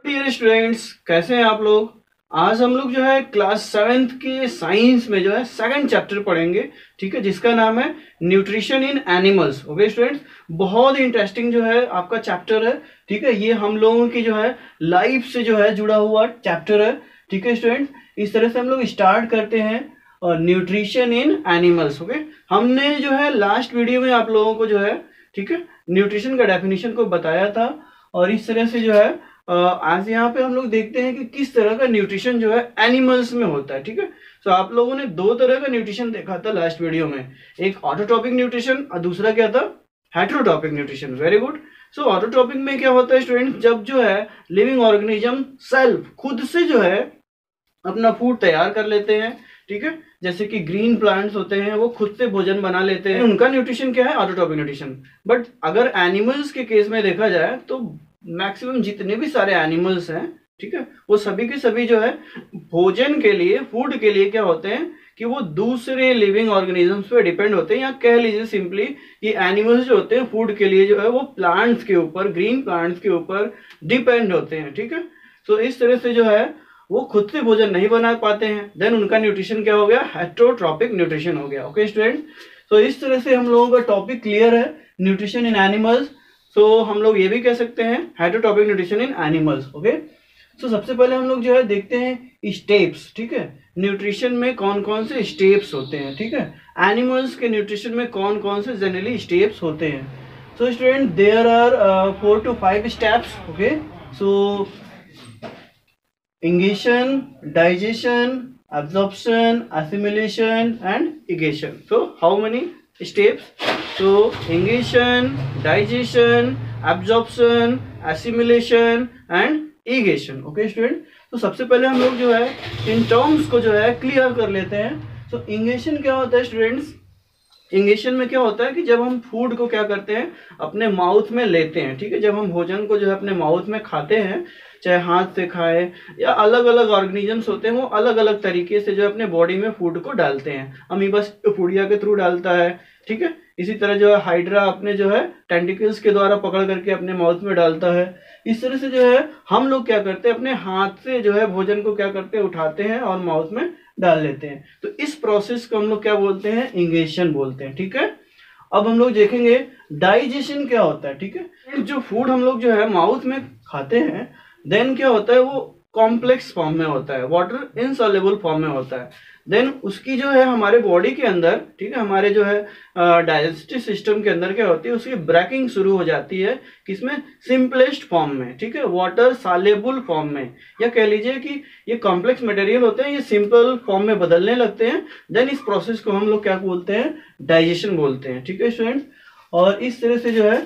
Dear students, कैसे हैं आप लोग। आज हम लोग जो है क्लास 7th के साइंस में जो है सेकंड चैप्टर पढ़ेंगे, ठीक है, जिसका नाम है nutrition in animals. Okay students, बहुत ही इंटरेस्टिंग जो है आपका चैप्टर है, ठीक है। ये हम लोगों की जो है लाइफ से जो है जुड़ा हुआ चैप्टर है, ठीक है स्टूडेंट्स। इस तरह से हम लोग स्टार्ट करते हैं और न्यूट्रिशन इन एनिमल्स। ओके, हमने जो है लास्ट वीडियो में आप लोगों को जो है, ठीक है, न्यूट्रिशन का डेफिनेशन को बताया था। और इस तरह से जो है आज यहाँ पे हम लोग देखते हैं कि किस तरह का न्यूट्रिशन जो है एनिमल्स में होता है, ठीक है। तो आप लोगों ने दो तरह का न्यूट्रिशन देखा था लास्ट वीडियो में, एक ऑटोट्रोपिक न्यूट्रिशन और दूसरा क्या था, heterotrophic nutrition. Very good. So autotrophic में क्या होता है स्टूडेंट, जब जो है लिविंग ऑर्गेनिज्म सेल्फ खुद से जो है अपना फूड तैयार कर लेते हैं, ठीक है। जैसे कि ग्रीन प्लांट्स होते हैं वो खुद से भोजन बना लेते हैं, उनका न्यूट्रिशन क्या है, ऑटोट्रोपिक न्यूट्रिशन। बट अगर एनिमल्स के केस में देखा जाए तो मैक्सिमम जितने भी सारे एनिमल्स हैं, ठीक है, वो सभी के सभी जो है भोजन के लिए, फूड के लिए क्या होते हैं कि वो दूसरे लिविंग ऑर्गेनिजम्स पे डिपेंड होते हैं, या कह लीजिए सिंपली कि एनिमल्स जो होते हैं फूड के लिए जो है वो प्लांट्स के ऊपर, ग्रीन प्लांट्स के ऊपर डिपेंड होते हैं, ठीक है। तो इस तरह से जो है वो खुद से भोजन नहीं बना पाते हैं, देन उनका न्यूट्रिशन क्या हो गया, हेटेरोट्रोपिक न्यूट्रिशन हो गया। ओके स्टूडेंट, तो इस तरह से हम लोगों का टॉपिक क्लियर है, न्यूट्रिशन इन एनिमल्स। सो हम लोग ये भी कह सकते हैं हेटेरोट्रोपिक न्यूट्रिशन इन एनिमल्स। ओके, सो सबसे पहले हम लोग जो है देखते हैं स्टेप्स, ठीक है। न्यूट्रिशन में कौन कौन से स्टेप्स होते हैं, ठीक है। एनिमल्स के न्यूट्रिशन में कौन कौन से जनरली स्टेप्स होते हैं। So student, there are 4 to 5 steps. Okay, so ingestion, digestion, absorption, assimilation and egestion. So how many steps? So ingestion, digestion, absorption, assimilation and egestion. Okay student, तो सबसे पहले हम लोग जो है इन टर्म्स को जो है क्लियर कर लेते हैं। तो इंगेशन क्या होता है स्टूडेंट्स, इंगेशन में क्या होता है कि जब हम फूड को क्या करते हैं, अपने माउथ में लेते हैं, ठीक है। जब हम भोजन को जो है अपने माउथ में खाते हैं, चाहे हाथ से खाए या अलग अलग ऑर्गेनिजम्स होते हैं वो अलग अलग तरीके से जो है अपने बॉडी में फूड को डालते हैं। अमीबस फूडिया के थ्रू डालता है, ठीक है। इसी तरह जो है हाइड्रा अपने जो है टेंटिकल्स के द्वारा पकड़ करके अपने माउथ में डालता है। इस तरह से जो है हम लोग क्या करते हैं, अपने हाथ से जो है भोजन को क्या करते हैं, उठाते हैं और माउथ में डाल लेते हैं। तो इस प्रोसेस को हम लोग क्या बोलते हैं, इंगेशन बोलते हैं, ठीक है। अब हम लोग देखेंगे डाइजेशन क्या होता है, ठीक है। जो फूड हम लोग जो है माउथ में खाते हैं, देन क्या होता है वो कॉम्प्लेक्स फॉर्म में होता है, वाटर इनसॉल्युबल फॉर्म में होता है। देन उसकी जो है हमारे बॉडी के अंदर, ठीक है, हमारे जो है डाइजेस्टिव सिस्टम के अंदर क्या होती है, उसकी ब्रेकिंग शुरू हो जाती है, किसमें, सिंपलेस्ट फॉर्म में, ठीक है, वाटर सॉल्युबल फॉर्म में। या कह लीजिए कि ये कॉम्प्लेक्स मटेरियल होते हैं, ये सिंपल फॉर्म में बदलने लगते हैं। देन इस प्रोसेस को हम लोग क्या बोलते हैं, डाइजेशन बोलते हैं, ठीक है स्टूडेंट्स। और इस तरह से जो है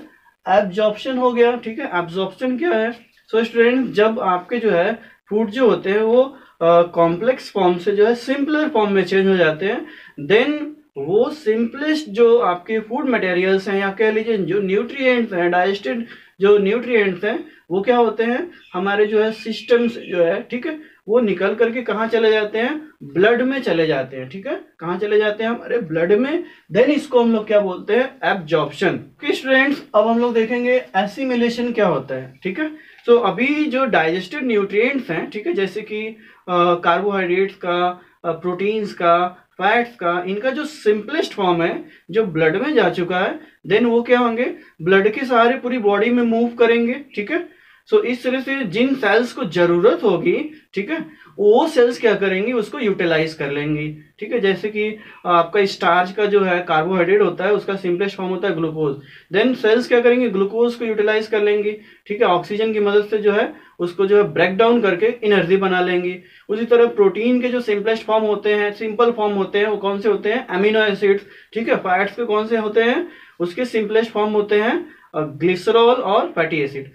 एब्जॉर्प्शन हो गया, ठीक है। एब्जॉर्प्शन क्या है, सो स्टूडेंट, जब आपके जो है फूड जो होते हैं वो कॉम्प्लेक्स फॉर्म से जो है सिंपलर फॉर्म में चेंज हो जाते हैं, देन वो सिंपलेस्ट जो आपके फूड मटेरियल्स हैं, या कह लीजिए जो न्यूट्रिएंट्स हैं, डाइजेस्टेड जो न्यूट्रिएंट्स हैं, वो क्या होते हैं, हमारे जो है सिस्टम से जो है, ठीक है, वो निकल करके कहाँ चले जाते हैं, ब्लड में चले जाते हैं, ठीक है। कहाँ चले जाते हैं, हमारे ब्लड में। देन इसको हम लोग क्या बोलते हैं, एब्जॉर्प्शन। स्टूडेंट्स, अब हम लोग देखेंगे एसिमिलेशन क्या होता है, ठीक है। तो अभी जो डाइजेस्टेड न्यूट्रिएंट्स हैं, ठीक है, जैसे कि कार्बोहाइड्रेट्स का, प्रोटीन्स का, फैट्स का, इनका जो सिंपलेस्ट फॉर्म है जो ब्लड में जा चुका है, देन वो क्या होंगे, ब्लड के सहारे पूरी बॉडी में मूव करेंगे, ठीक है। सो इस तरह से जिन सेल्स को जरूरत होगी, ठीक है, वो सेल्स क्या करेंगी, उसको यूटिलाइज कर लेंगी, ठीक है। जैसे कि आपका स्टार्च का जो है कार्बोहाइड्रेट होता है, उसका सिंपलेस्ट फॉर्म होता है ग्लूकोज। देन सेल्स क्या करेंगे, ग्लूकोज को यूटिलाइज कर लेंगी, ठीक है, ऑक्सीजन की मदद से जो है उसको जो है ब्रेक डाउन करके एनर्जी बना लेंगी। उसी तरह प्रोटीन के जो सिंपलेस्ट फॉर्म होते हैं, सिंपल फॉर्म होते हैं, वो कौन से होते हैं, अमीनो एसिड्स, ठीक है। फैट्स के कौन से होते हैं, उसके सिंपलेस्ट फॉर्म होते हैं ग्लिसरॉल और फैटी एसिड।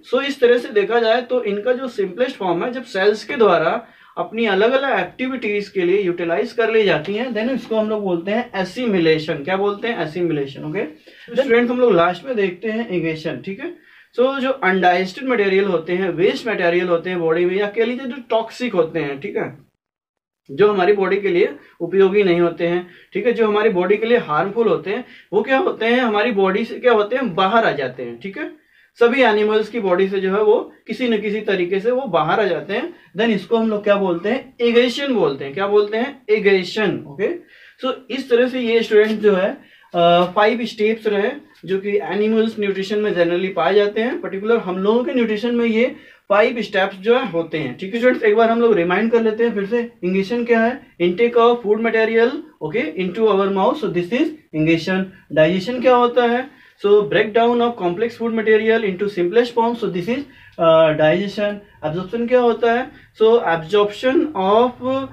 सो इस तरह से देखा जाए तो इनका जो सिंपलेस्ट फॉर्म है, जब सेल्स के द्वारा अपनी अलग अलग एक्टिविटीज के लिए यूटिलाइज कर ली जाती हैं, देन इसको हम लोग बोलते हैं एसिमिलेशन। क्या बोलते हैं, एसिमिलेशन। ओके स्टूडेंट्स, हम लोग लास्ट में देखते हैं इगेशन, ठीक है। सो जो अनडाइजेस्टेड मटेरियल होते हैं, वेस्ट मटेरियल होते हैं बॉडी में, या कह लीजिए जो टॉक्सिक होते हैं, ठीक है, जो हमारी बॉडी के लिए उपयोगी नहीं होते हैं, ठीक है, जो हमारी बॉडी के लिए हार्मफुल होते हैं, वो क्या होते हैं, हमारी बॉडी से क्या होते हैं, बाहर आ जाते हैं, ठीक है। सभी एनिमल्स की बॉडी से जो है वो किसी न किसी तरीके से वो बाहर आ जाते हैं, देन इसको हम लोग क्या बोलते हैं, एगेशन बोलते हैं। क्या बोलते हैं, एगेशन। ओके, सो इस तरह से ये स्टूडेंट जो है 5 स्टेप्स रहे जो कि एनिमल्स न्यूट्रिशन में जनरली पाए जाते हैं। पर्टिकुलर हम लोगों के न्यूट्रिशन में ये 5 स्टेप्स जो है होते हैं। ठीक है स्टूडेंट्स, एक बार हम लोग रिमाइंड कर लेते हैं फिर से। इंगेशन क्या है, intake of food material okay into our mouth, so this is ingestion. Digestion क्या होता है, so break down of complex food material into simplest form, so this is digestion. Absorption क्या होता है, so absorption of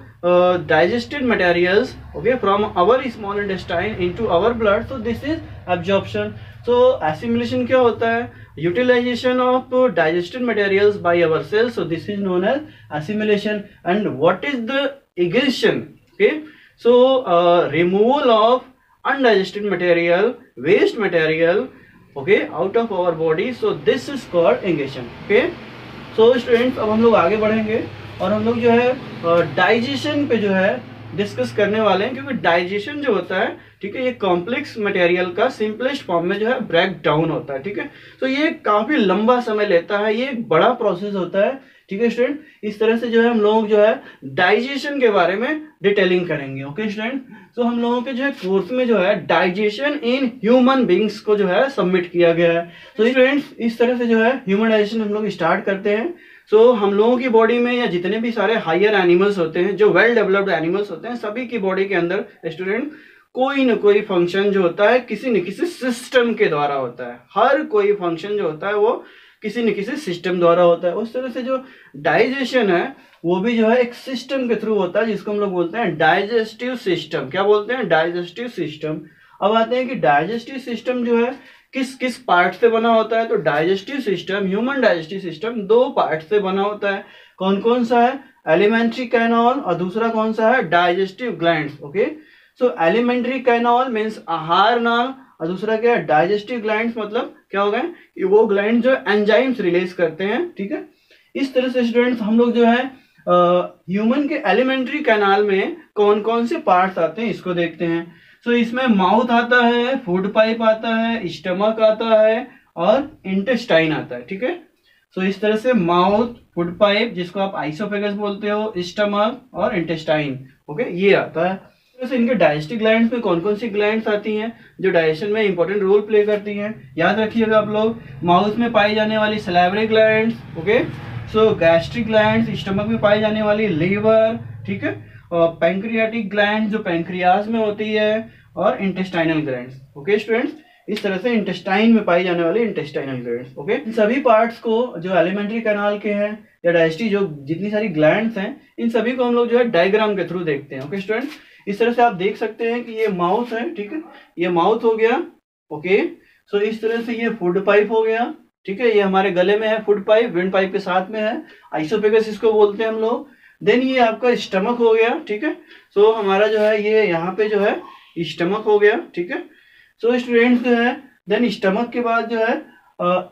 digested materials okay from our small intestine into our blood, so this is absorption. So assimilation क्या होता है, utilization of digested materials by our cells, so this is known as assimilation. And what is the egestion, okay, so removal of undigested material, waste material okay out of our body, so this is called egestion. Okay, so students अब हम लोग आगे बढ़ेंगे और हम लोग जो है डाइजेशन पे जो है डिस्कस करने वाले हैं, क्योंकि डाइजेशन जो होता है ठीक है ये कॉम्प्लेक्स मटेरियल का सिंपलेस्ट फॉर्म में जो है ब्रेक डाउन होता है। ठीक है, तो ये काफी लंबा समय लेता है, ये एक बड़ा प्रोसेस होता है। ठीक है स्टूडेंट, इस तरह से जो है हम लोग जो है डाइजेशन के बारे में डिटेलिंग करेंगे। ओके स्टूडेंट, तो हम लोगों के जो है कोर्स में जो है डाइजेशन इन ह्यूमन बींग्स को जो है सबमिट किया गया है। तो स्टूडेंट्स इस तरह से जो है ह्यूमन डाइजेशन हम लोग स्टार्ट करते हैं। सो हम लोगों की बॉडी में या जितने भी सारे हायर एनिमल्स होते हैं, जो वेल डेवलप्ड एनिमल्स होते हैं, सभी की बॉडी के अंदर स्टूडेंट कोई न कोई फंक्शन जो होता है किसी न किसी सिस्टम के द्वारा होता है। हर कोई फंक्शन जो होता है वो किसी न किसी सिस्टम द्वारा होता है। उस तरह से जो डाइजेशन है वो भी जो है एक सिस्टम के थ्रू होता है, जिसको हम लोग बोलते हैं डाइजेस्टिव सिस्टम। क्या बोलते हैं, डाइजेस्टिव सिस्टम। अब आते हैं कि डाइजेस्टिव सिस्टम जो है किस किस पार्ट से बना होता है। तो digestive system, human digestive system 2 part से बना होता है। कौन कौन सा है, एलिमेंट्री कैनॉल और दूसरा कौन सा है, डाइजेस्टिव ग्लैंड्स। ओके, सो एलिमेंट्री कैनॉल मीन्स आहार नाल और दूसरा क्या है, डाइजेस्टिव ग्लैंड्स मतलब क्या होगा कि वो ग्लैंड जो एंजाइम्स रिलीज करते हैं। ठीक है, इस तरह से स्टूडेंट्स हम लोग जो है ह्यूमन के एलिमेंट्री कैनाल में कौन कौन से पार्ट्स आते हैं इसको देखते हैं। सो इसमें माउथ आता है, फूड पाइप आता है, स्टमक आता है और इंटेस्टाइन आता है। ठीक है, सो इस तरह से माउथ, फूड पाइप जिसको आप आइसोफेगस बोलते हो, स्टमक और इंटेस्टाइन ओके ये आता है। वैसे इनके डाइजेस्टिव ग्लैंड्स में कौन कौन सी ग्लैंड्स आती हैं जो डाइजेशन में इंपॉर्टेंट रोल प्ले करती हैं, याद रखिएगा आप लोग। माउथ में पाई जाने वाली सैलिवरी ग्लैंड्स ओके, सो गैस्ट्रिक ग्लैंड्स, स्टमक में पाई जाने वाली लीवर, ठीक है, और पैंक्रियाटिक ग्लैंड जो पैंक्रियाज में होती है, और इंटेस्टाइनल ग्लैंड्स। ओके स्टूडेंट्स, इस तरह से इंटेस्टाइन में पाई जाने वाली इंटेस्टाइनल ग्लैंड्स। ओके, इन सभी पार्ट्स को जो एलिमेंट्री कैनाल के हैं या डाइजेस्टिव जो जितनी सारी ग्लैंड्स हैं, इन सभी को हम लोग जो है डायग्राम के थ्रू देखते हैं। ओके स्टूडेंट्स, इस तरह से आप देख सकते हैं कि ये माउथ है, ठीक है, ये माउथ हो गया। ओके, सो इस तरह से ये फूड पाइप हो गया, ठीक है, ये हमारे गले में है फूड पाइप, विंड पाइप के साथ में है, आइसोफेगस इसको बोलते हैं हम लोग। देन ये आपका स्टमक हो गया, ठीक है, सो हमारा जो है ये यहाँ पे जो है स्टमक हो गया, ठीक है। सो स्टूडेंट्स जो है देन स्टमक के बाद जो है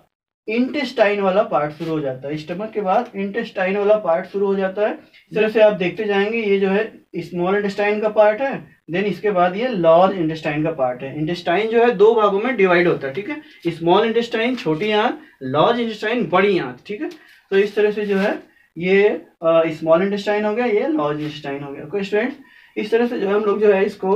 इंटेस्टाइन वाला पार्ट शुरू हो जाता है। स्टमक के बाद इंटेस्टाइन वाला पार्ट शुरू हो जाता है। इस तरह से आप देखते जाएंगे, ये जो है स्मॉल इंटेस्टाइन का पार्ट है, देन इसके बाद ये लार्ज इंटेस्टाइन का पार्ट है। इंटेस्टाइन जो है 2 भागों में डिवाइड होता है, ठीक है, स्मॉल इंटेस्टाइन छोटी आंत, लार्ज इंटेस्टाइन बड़ी आंत, ठीक है। तो इस तरह से जो है ये स्मॉल इंटेस्टाइन हो गया, ये लार्ज इंटेस्टाइन हो गया। ओके स्टूडेंट्स, इस तरह से जो है हम लोग जो है इसको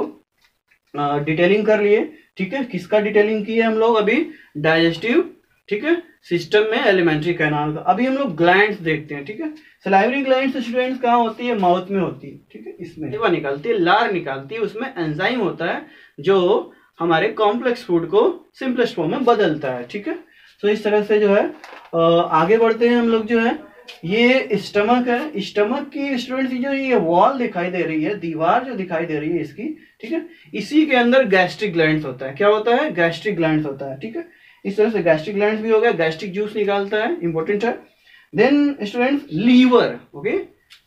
डिटेलिंग कर लिए, ठीक है। किसका डिटेलिंग की है हम लोग अभी, डाइजेस्टिव, ठीक है, सिस्टम में एलिमेंट्री कैनाल का। अभी हम लोग ग्लैंड्स देखते हैं, ठीक है। सलाइवरी ग्लैंड्स स्टूडेंट्स कहाँ होती है, माउथ में होती है, ठीक है, इसमें सेवा निकालती है, लार निकालती है, उसमें एंजाइम होता है जो हमारे कॉम्प्लेक्स फूड को सिंपलेस्ट फॉर्म में बदलता है, ठीक है। तो इस तरह से जो है आगे बढ़ते हैं हम लोग जो है, ये स्टमक है, स्टमक की स्टूडेंट्स जो ये वॉल दिखाई दे रही है, दीवार जो दिखाई दे रही है इसकी, ठीक है, इसी के अंदर गैस्ट्रिक ग्लैंड्स होता है। क्या होता है, गैस्ट्रिक ग्लैंड्स होता है, ठीक है। इस तरह से गैस्ट्रिक ग्लैंड्स भी हो गया, गैस्ट्रिक जूस निकालता है, इंपॉर्टेंट है। Then students liver, okay,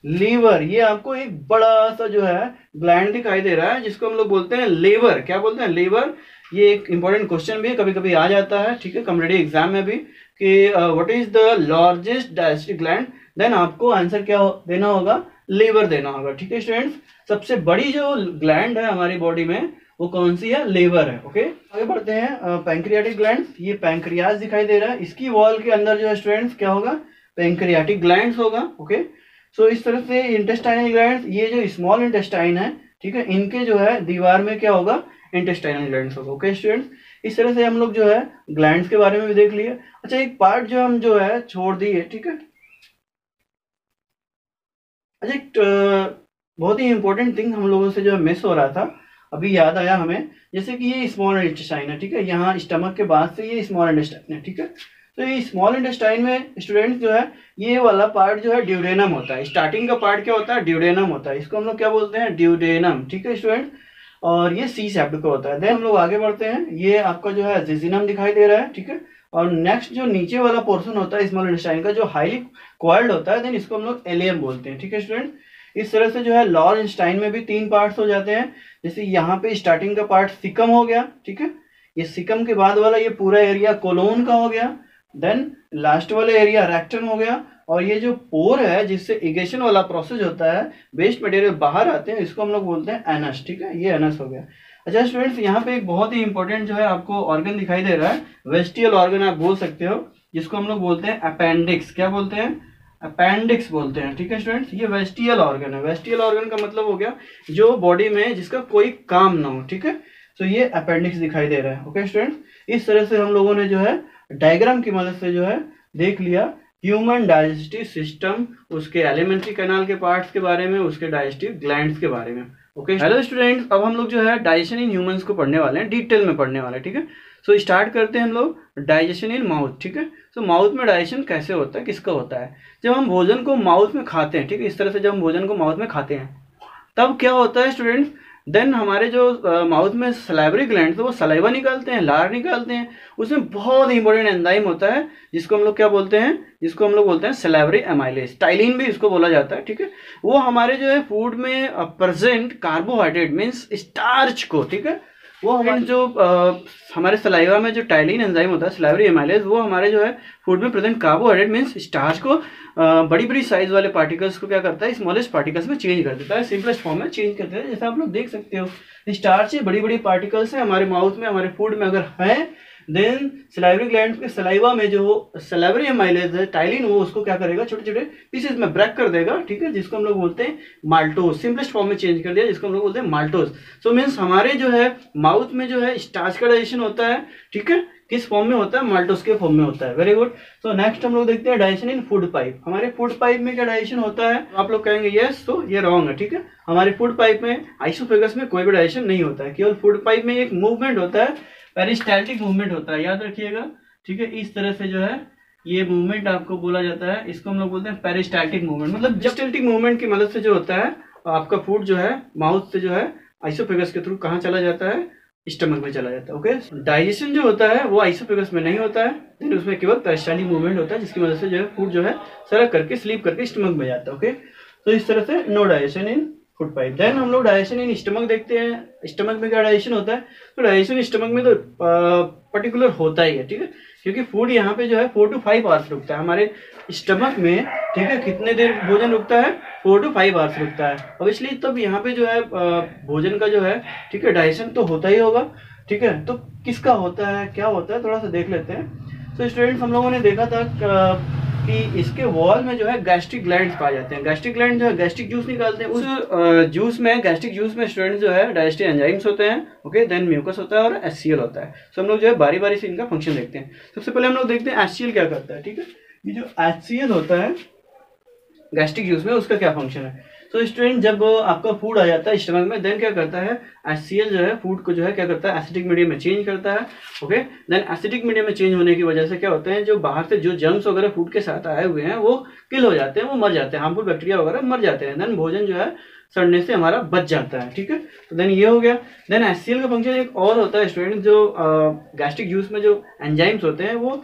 liver, ये आपको एक बड़ा सा जो है ग्लैंड दिखाई दे रहा है जिसको हम लोग बोलते हैं लीवर। क्या बोलते हैं, लीवर। ये एक इंपॉर्टेंट क्वेश्चन भी है, कभी कभी आ जाता है, ठीक है, कॉम्पिटिटिव एग्जाम में भी, कि what is the largest digestive gland, then आपको आंसर क्या देना होगा, लीवर देना होगा, ठीक है स्टूडेंट्स। सबसे बड़ी जो ग्लैंड है हमारी बॉडी में वो कौन सी है, लेवर है। ओके, आगे बढ़ते हैं। पैंक्रियाटिक ग्लैंड, ये पैंक्रियाज दिखाई दे रहा है, इसकी वॉल के अंदर जो है स्टूडेंट्स क्या होगा, पैंक्रियाटिक ग्लैंड होगा। ओके, सो इस तरह से इंटेस्टाइनल ग्लैंड, ये जो स्मॉल इंटेस्टाइन है, ठीक है, इनके जो है दीवार में क्या होगा, इंटेस्टाइनल ग्लैंड्स होगा। ओके स्टूडेंट्स, इस तरह से हम लोग जो है ग्लैंड्स के बारे में भी देख लिए। अच्छा, एक पार्ट जो हम जो है छोड़ दिए, ठीक है। अच्छा, एक बहुत ही इंपॉर्टेंट थिंग हम लोगों से जो है मिस हो रहा था, अभी याद आया हमें। जैसे कि ये स्मॉल इंटेस्टाइन है, ठीक है, यहाँ स्टमक के बाद से ये स्मॉल इंटेस्टाइन है, ठीक है। तो ये स्मॉल इंटेस्टाइन में स्टूडेंट्स जो है ये वाला पार्ट जो है ड्यूडेनम होता है। स्टार्टिंग का पार्ट क्या होता है, ड्यूडेनम होता है, इसको हम लोग क्या बोलते हैं, ड्यूडेनम, ठीक है स्टूडेंट। और ये सी शेप्ड का होता है। देन हम लोग आगे बढ़ते हैं, ये आपका जो है जिजिनम दिखाई दे रहा है, ठीक है। और नेक्स्ट जो नीचे वाला पोर्शन होता है स्मॉल इंटेस्टाइन का, जो हाईली कॉइल्ड होता है, देन इसको हम लोग एलियम बोलते हैं, ठीक है स्टूडेंट। इस तरह से जो है लार्ज इंटेस्टाइन में भी 3 पार्ट्स हो जाते हैं। जैसे यहाँ पे स्टार्टिंग का पार्ट सिकम हो गया, ठीक है, ये सिकम के बाद वाला ये पूरा एरिया कोलोन का हो गया। देन लास्ट वाला एरिया रेक्टम हो गया। और ये जो पोर है जिससे इगेशन वाला प्रोसेस होता है, वेस्ट मटेरियल बाहर आते हैं, इसको हम लोग बोलते हैं एनस, ठीक है, ये एनस हो गया। अच्छा स्टूडेंट्स, यहाँ पे एक बहुत ही इंपॉर्टेंट जो है आपको ऑर्गन दिखाई दे रहा है, वेस्टियल ऑर्गन आप बोल सकते हो, जिसको हम लोग बोलते हैं अपेंडिक्स। क्या बोलते हैं, अपेंडिक्स बोलते हैं, ठीक है स्टूडेंट्स। ये वेस्टियल ऑर्गन है। वेस्टियल ऑर्गन का मतलब हो गया जो बॉडी में जिसका कोई काम ना हो, ठीक है। तो ये अपेंडिक्स दिखाई दे रहा है। ओके स्टूडेंट्स, इस तरह से हम लोगों ने जो है डायग्राम की मदद से जो है देख लिया ह्यूमन डाइजेस्टिव सिस्टम, उसके एलिमेंट्री कैनाल के पार्ट्स के बारे में, उसके डाइजेस्टिव ग्लैंड्स के बारे में। ओके हेलो स्टूडेंट्स, अब हम लोग जो है डाइजेशन इन ह्यूमंस को पढ़ने वाले हैं, डिटेल में पढ़ने वाले हैं, ठीक है। सो स्टार्ट करते हैं हम लोग डाइजेशन इन माउथ, ठीक है। सो माउथ में डाइजेशन कैसे होता है, किसका होता है, जब हम भोजन को माउथ में खाते हैं, ठीक है, इस तरह से जब हम भोजन को माउथ में खाते हैं तब क्या होता है स्टूडेंट्स, देन हमारे जो माउथ में सलाइवरी ग्लैंड वो सलाइवा निकालते हैं, लार निकालते हैं, उसमें बहुत इंपॉर्टेंट एंजाइम होता है जिसको हम लोग क्या बोलते हैं, जिसको हम लोग बोलते हैं सलाइवरी एमाइलेज, टाइलिन भी इसको बोला जाता है, ठीक है। वो हमारे जो है फूड में प्रेजेंट कार्बोहाइड्रेट मीन्स स्टार्च को, ठीक है, वो जो हमारे सलाइवा में जो टाइलिन एंजाइम होता है सलाइवरी एमाइलेज, वो हमारे जो है फूड में प्रेजेंट कार्बोहाइड्रेट मीन्स स्टार्च को बड़ी बड़ी साइज वाले पार्टिकल्स को क्या करता है, स्मॉलेस्ट पार्टिकल्स में चेंज कर देता है, सिंपलेस्ट फॉर्म में चेंज कर देता है। जैसा आप लोग देख सकते हो स्टार्च बड़ी बड़ी पार्टिकल्स है हमारे माउथ में, हमारे फूड में अगर है, देन सलाइवरी ग्लैंड के सलाइवा में जो सलाइवरी एमाइलेज है टाइलिन, वो उसको क्या करेगा, छोटे छोटे पीसेस में ब्रेक कर देगा, ठीक है, जिसको हम लोग बोलते हैं माल्टोज, सिंपलेस्ट फॉर्म में चेंज कर दिया, जिसको हम लोग बोलते हैं माल्टोज। सो मीन्स हमारे जो है माउथ में जो है स्टार्च का डाइजेशन होता है, ठीक है, किस फॉर्म में होता है, माल्टोज के फॉर्म में होता है। Very good. सो नेक्स्ट हम लोग देखते हैं डाइजेशन इन फूड पाइप। हमारे फूड पाइप में क्या डाइजेशन होता है, आप लोग कहेंगे यस, तो ये रॉन्ग है, ठीक है। हमारे फूड पाइप में आइसोफेगस में कोई भी डाइजेशन नहीं होता है, केवल फूड पाइप में एक मूवमेंट होता है, पेरिस्टाल्टिक मूवमेंट होता है, याद रखिएगा, ठीक है। इस तरह से जो है ये मूवमेंट आपको बोला जाता है, इसको हम लोग बोलते हैं पेरिस्टाल्टिक मूवमेंट, मतलब पेरिस्टाल्टिक मूवमेंट की मदद से जो होता है आपका फूड जो है माउथ से जो है आइसोफेगस के थ्रू कहाँ चला जाता है, स्टमक में चला जाता है। ओके, डाइजेशन जो होता है वो आइसोफेगस में नहीं होता है, लेकिन उसमें केवल पेरिस्टाल्टिक मूवमेंट होता है, जिसकी वजह से जो है फूड जो है सरक करके स्लीप करके स्टमक में जाता है। ओके, तो इस तरह से no digestion in food pipe. Then हम लोग डाइजेशन इन स्टमक देखते हैं। स्टमक में क्या डाइजेशन होता है, तो डाइजेशन स्टमक में तो पर्टिकुलर होता ही है, ठीक है, क्योंकि फूड यहाँ पे जो है 4 to 5 आवर्स रुकता है हमारे स्टमक में, ठीक है। कितने देर भोजन रुकता है, 4 to 5 आवर्स रुकता है। अब इसलिए तब यहाँ पे जो है भोजन का जो है, ठीक है, डाइजेशन तो होता ही होगा, ठीक है। तो किसका होता है, क्या होता है, थोड़ा सा देख लेते हैं। तो स्टूडेंट्स, हम लोगों ने देखा था कि इसके वॉल में जो है गैस्ट्रिक ग्लैंड्स पाए जाते हैं। गैस्ट्रिक ग्लैंड जो है गैस्ट्रिक जूस निकालते हैं, उस जूस में, गैस्ट्रिक जूस में स्टूडेंट्स जो है डाइजेस्टिव एंजाइम्स होते हैं, ओके, देन म्यूकस होता है और एचसीएल होता है। तो हम लोग जो है बारी बारी से इनका फंक्शन देखते हैं। सबसे पहले हम लोग देखते हैं एचसीएल क्या करता है, ठीक है। ये जो एचसीएल होता है गैस्ट्रिक जूस में, उसका क्या फंक्शन है। तो स्टूडेंट, जब आपका फूड आ जाता है स्टमक में, देन क्या करता है, एचसीएल जो है फूड को जो है क्या करता है, एसिडिक मीडियम में चेंज करता है। ओके, देन एसिडिक मीडियम में चेंज होने की वजह से क्या होता है, जो बाहर से जो जर्म्स वगैरह फूड के साथ आए हुए हैं वो किल हो जाते हैं, वो मर जाते हैं, हार्मफुल बैक्टीरिया वगैरह मर जाते हैं, देन भोजन जो है सड़ने से हमारा बच जाता है, ठीक है। तो देन ये हो गया। देन एचसीएल का फंक्शन एक और होता है स्टूडेंट, जो गैस्ट्रिक जूस में जो एंजाइम्स होते हैं वो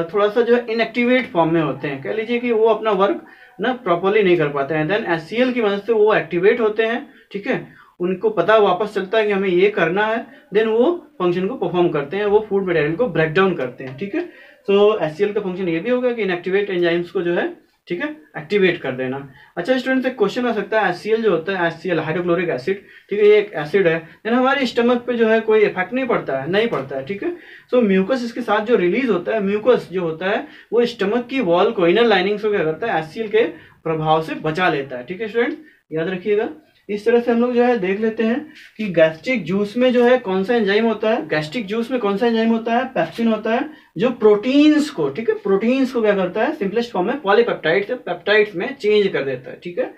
थोड़ा सा जो है इनएक्टिवेट फॉर्म में होते हैं, कह लीजिए कि वो अपना वर्क ना प्रॉपर्ली नहीं कर पाते हैं। देन एचसीएल की मदद से वो एक्टिवेट होते हैं, ठीक है, उनको पता वापस चलता है कि हमें ये करना है, देन वो फंक्शन को परफॉर्म करते हैं, वो फूड मटेरियल को ब्रेक डाउन करते हैं, ठीक है। तो एचसीएल का फंक्शन ये भी होगा कि इनएक्टिवेट एंजाइम्स को जो है ठीक है, एक्टिवेट कर देना। अच्छा स्टूडेंट्स, एक क्वेश्चन आ सकता है, HCl जो होता है, HCl हाइड्रोक्लोरिक एसिड, ठीक है, ये एक एसिड है, देन हमारे स्टमक पे जो है कोई इफेक्ट नहीं पड़ता है, नहीं पड़ता है, ठीक है। सो म्यूकस इसके साथ जो रिलीज होता है, म्यूकस जो होता है वो स्टमक की वॉल को, इनर लाइनिंग से क्या करता है, HCl के प्रभाव से बचा लेता है, ठीक है स्टूडेंट्स, याद रखिएगा। इस तरह से हम लोग जो है देख लेते हैं कि गैस्ट्रिक जूस में जो है कौन सा एंजाइम होता है, गैस्ट्रिक जूस में कौन सा एंजाइम होता है, पेप्सिन होता है, जो प्रोटीन्स को, ठीक है, प्रोटीन्स को क्या करता है, सिंपलेस्ट फॉर्म में पॉलीपेप्टाइड से पेप्टाइड्स में चेंज कर देता है, ठीक है।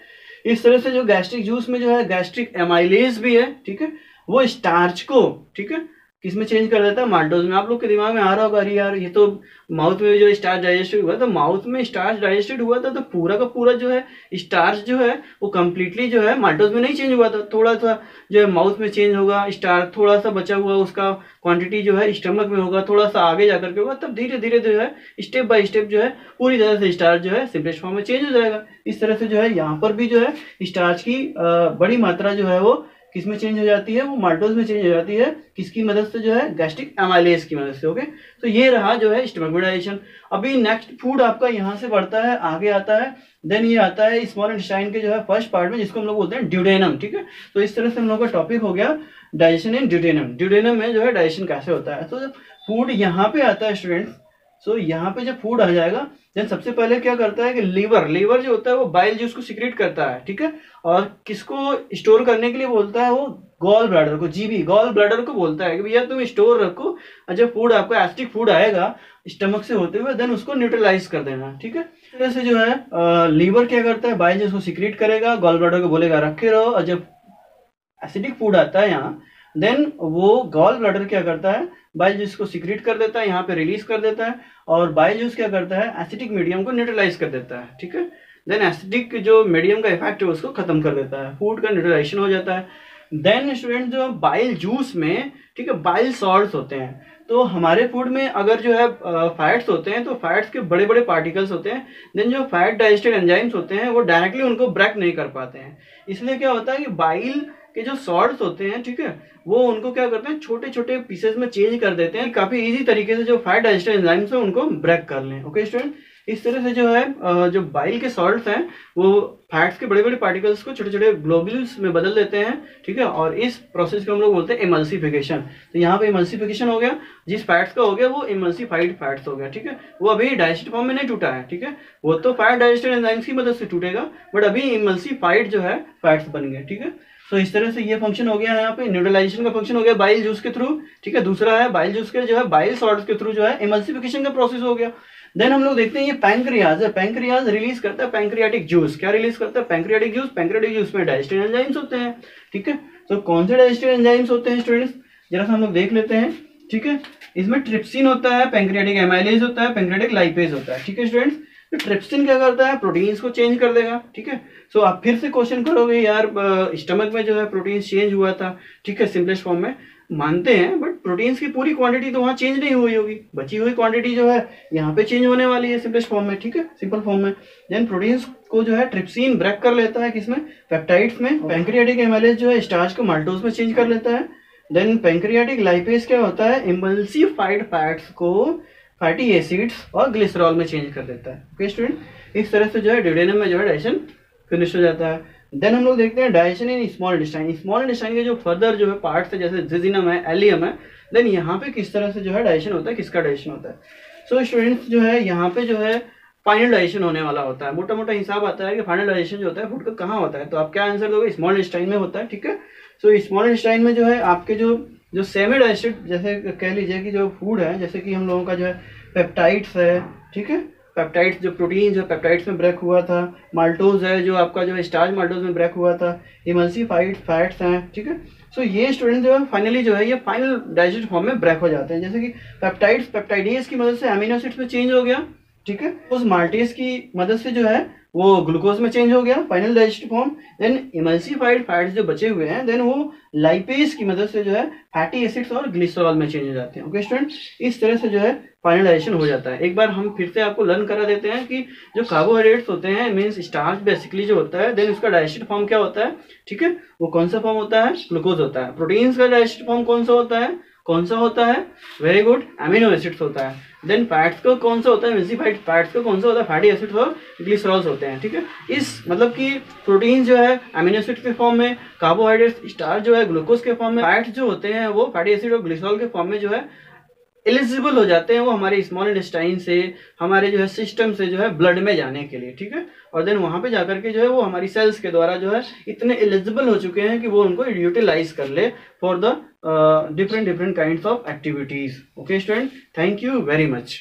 इस तरह से जो गैस्ट्रिक जूस में जो है गैस्ट्रिक एमाइलेज भी है, ठीक है, वो स्टार्च को, ठीक है, किसमें चेंज कर देता है, माल्टोज में। आप लोग के दिमाग में आ रहा होगा, अरे यार ये तो माउथ में जो स्टार्च डाइजेस्टेड हुआ, तो माउथ में स्टार्च डाइजेस्टेड हुआ था तो पूरा का पूरा जो है स्टार्च जो है वो कंप्लीटली जो है माल्टोज में नहीं चेंज हुआ था, थोड़ा सा जो है माउथ में चेंज होगा, स्टार्च थोड़ा सा बचा हुआ उसका क्वांटिटी जो है स्टमक में होगा, थोड़ा सा आगे जाकर के होगा, तब धीरे धीरे जो है स्टेप बाय स्टेप जो है पूरी तरह से स्टार्च जो है सिंपलेस्ट फॉर्म में चेंज हो जाएगा। इस तरह से जो है यहाँ पर भी जो है स्टार्च की बड़ी मात्रा जो है वो किसमें चेंज हो जाती है, वो माल्टोज में चेंज हो जाती है, किसकी मदद से, जो है गैस्ट्रिक एमाइलेज की मदद से। ओके, तो ये रहा जो है स्टमक में डाइजेशन। अभी नेक्स्ट फूड आपका यहाँ से बढ़ता है, आगे आता है, देन ये आता है स्मॉल इंटेस्टाइन के जो है फर्स्ट पार्ट में, जिसको हम लोग बोलते हैं ड्यूडेनम, ठीक है। तो इस तरह से हम लोग का टॉपिक हो गया डाइजेशन इन ड्यूडेनम। ड्यूडेनम में जो है डाइजेशन कैसे होता है, तो फूड यहाँ पे आता है स्टूडेंट्स। सो यहाँ पे जब फूड आ जाएगा, देन सबसे पहले क्या करता है कि लीवर जो होता है वो बाइल जूस को सिक्रेट करता है, ठीक है, और किसको स्टोर करने के लिए बोलता है, वो गॉल ब्लैडर को, जीबी गॉल ब्लैडर को बोलता है कि भैया तुम स्टोर रखो, और जब फूड आपका एसिडिक फूड आएगा स्टमक से होते हुए, देन उसको न्यूट्रलाइज कर देना, ठीक है। इस तरह से जो है लीवर क्या करता है, बाइल जूस को सिक्रेट करेगा, गॉल ब्लैडर को बोलेगा रखे रहो, और जब एसिडिक फूड आता है यहाँ, देन वो गॉल ब्लैडर क्या करता है, बाइल जूस को सिक्रेट कर देता है, यहाँ पे रिलीज कर देता है, और बाइल जूस क्या करता है, एसिडिक मीडियम को न्यूट्रलाइज कर देता है, ठीक है। देन एसिडिक जो मीडियम का इफेक्ट है उसको खत्म कर देता है, फूड का न्यूट्रलाइजेशन हो जाता है। देन स्टूडेंट जो बाइल जूस में, ठीक है, बाइल सॉल्ट्स होते हैं, तो हमारे फूड में अगर जो है फैट्स होते हैं, तो फैट्स के बड़े बड़े पार्टिकल्स होते हैं, देन जो फैट डाइजेस्टेड एंजाइम्स होते हैं वो डायरेक्टली उनको ब्रेक नहीं कर पाते हैं, इसलिए क्या होता है कि बाइल के जो सॉल्ट्स होते हैं, ठीक है, वो उनको क्या करते हैं, छोटे छोटे पीसेस में चेंज कर देते हैं, काफी इजी तरीके से जो फैट डाइजेस्टेड एंजाइम्स है उनको ब्रेक कर लें। ओके स्टूडेंट, इस तरह से जो है जो बाइल के सॉल्ट्स हैं वो फैट्स के बड़े बड़े पार्टिकल्स को छोटे छोटे ग्लोब्यूल्स में बदल देते हैं, ठीक है, और इस प्रोसेस को हम लोग बोलते हैं इमल्सिफिकेशन। तो यहाँ पे इमल्सिफिकेशन हो गया, जिस फैट्स का हो गया वो इमल्सिफाइड फैट्स हो गया, ठीक है, वो अभी डाइजेस्टेड फॉर्म में नहीं टूटा है, ठीक है, वो तो फैट डाइजेस्टेड एंजाइम्स की मदद से टूटेगा, बट अभी इमल्सिफाइड जो है फैट्स बन गए, ठीक है। तो इस तरह से ये फंक्शन हो गया यहाँ पे, न्यूट्रलाइजेशन का फंक्शन हो गया बाइल जूस के थ्रू, ठीक है। दूसरा है बाइल जूस के जो है बाइल सॉल्ट्स के थ्रू जो है इमल्सिफिकेशन का प्रोसेस हो गया। देन हम लोग देखते हैं ये पैंक्रियाज है, पैंक्रियाज रिलीज करता है पैंक्रियाटिक जूस। क्या रिलीज करता है, पैंक्रियाटिक जूस। पैंक्रियाटिक जूस में डाइजेस्टिव एंजाइम्स होते हैं, ठीक है। तो कौन से डाइजेस्टिव एंजाइम्स होते हैं स्टूडेंट्स, जरा सा हम लोग देख लेते हैं, ठीक है। इसमें ट्रिप्सिन होता है, पैंक्रियाटिक एमाइलेज होता है, पैंक्रियाटिक लाइपेज होता है, ठीक है स्टूडेंट्स। तो ट्रिप्सिन क्या करता है, प्रोटीन्स को चेंज कर देगा, ठीक है। सो आप फिर से क्वेश्चन करोगे यार स्टमक में जो है प्रोटीन्स चेंज हुआ था, ठीक है, सिंपलेस्ट फॉर्म में मानते हैं, बट प्रोटीन्स की पूरी क्वांटिटी तो वहाँ चेंज नहीं हुई होगी, बची हुई क्वांटिटी जो है यहाँ पे चेंज होने वाली है सिंपलेस्ट फॉर्म में, ठीक है, सिंपल फॉर्म में। देन प्रोटीन्स को जो है ट्रिप्सिन ब्रेक कर लेता है, किसमें, पेप्टाइड्स में। पैंक्रियाटिक एमाइलेज जो है स्टार्च को माल्टोज में चेंज कर लेता है। देन पैंक्रियाटिक लाइपेज क्या होता है, इमल्सिफाइड फैट्स को फैटी एसिड्स और ग्लिसरॉल में चेंज कर देता है। ओके स्टूडेंट, इस तरह से जो है ड्यूडेनम में जो है डाइजेशन फिनिश हो जाता है। देन हम लोग देखते हैं digestion in small intestine. Small intestine के जो फर्दर जो है पार्ट्स है, जैसे जिजिनम है, एलियम है, देन यहाँ पे किस तरह से जो है डाइजेशन होता है, किसका डाइजेशन होता है। सो स्टूडेंट्स जो है यहाँ पे जो है फाइनल डाइजेशन होने वाला होता है। मोटा मोटा हिसाब आता है कि फाइनल डाइजेशन जो होता है फूड का कहाँ होता है, तो आप क्या आंसर दोगे, स्मॉल इंटेस्टाइन में होता है, ठीक है। सो स्मॉल इंटेस्टाइन में जो है आपके जो सेमी डाइजेस्टेड, जैसे कह लीजिए कि जो फूड है, जैसे कि हम लोगों का जो है पेप्टाइड्स है, ठीक है, पेप्टाइड्स जो प्रोटीन जो पेप्टाइड्स में ब्रेक हुआ था, माल्टोज है जो आपका जो है स्टार्च माल्टोज में ब्रेक हुआ था, इमल्सिफाइड फैट्स हैं, ठीक है। सो ये स्टूडेंट जो है फाइनली जो है ये फाइनल डाइजेस्टेड फॉर्म में ब्रेक हो जाते हैं, जैसे कि पेप्टाइड्स पेप्टाइडेज की मदद से अमीनो एसिड्स में चेंज हो गया, ठीक है, उस माल्टेज की मदद से जो है वो ग्लूकोज में चेंज हो गया, final digestive form. Then emulsified fats जो बचे हुए हैं, देन वो लाइपेज की मदद से जो है फैटी एसिड्स और ग्लिसरॉल में चेंज हो जाते हैं। ओके स्टूडेंट, इस तरह से जो है फाइनल डाइजेशन हो जाता है। एक बार हम फिर से आपको लर्न करा देते हैं कि जो कार्बोहाइड्रेट्स होते हैं, मीन्स स्टार्च बेसिकली जो होता है, देन उसका डाइजेस्टिव फॉर्म क्या होता है, ठीक है, वो कौन सा फॉर्म होता है, ग्लूकोज होता है। प्रोटीन्स का डाइजेस्टिव फॉर्म कौन सा होता है, वेरी गुड, अमीनो एसिड्स होता है। देन फैट्स का कौन सा होता है, एमल्सिफाइड फैट्स का कौन सा होता है, फैटी एसिड्स और ग्लिसरॉल्स होते हैं, ठीक है। इस मतलब कि प्रोटीन जो है अमीनो एसिड के फॉर्म में, कार्बोहाइड्रेट स्टार्च जो है ग्लूकोज के फॉर्म में, फैट्स जो होते हैं वो फैटी एसिड और ग्लिसरॉल के फॉर्म में जो है एलिजिबल हो जाते हैं, वो हमारे स्मॉल इंटेस्टाइन से, हमारे जो है सिस्टम से जो है ब्लड में जाने के लिए, ठीक है। और देन वहां पे जाकर के जो है वो हमारी सेल्स के द्वारा जो है इतने एलिजिबल हो चुके हैं कि वो उनको यूटिलाइज कर ले for the different kinds of activities. Okay student, thank you very much.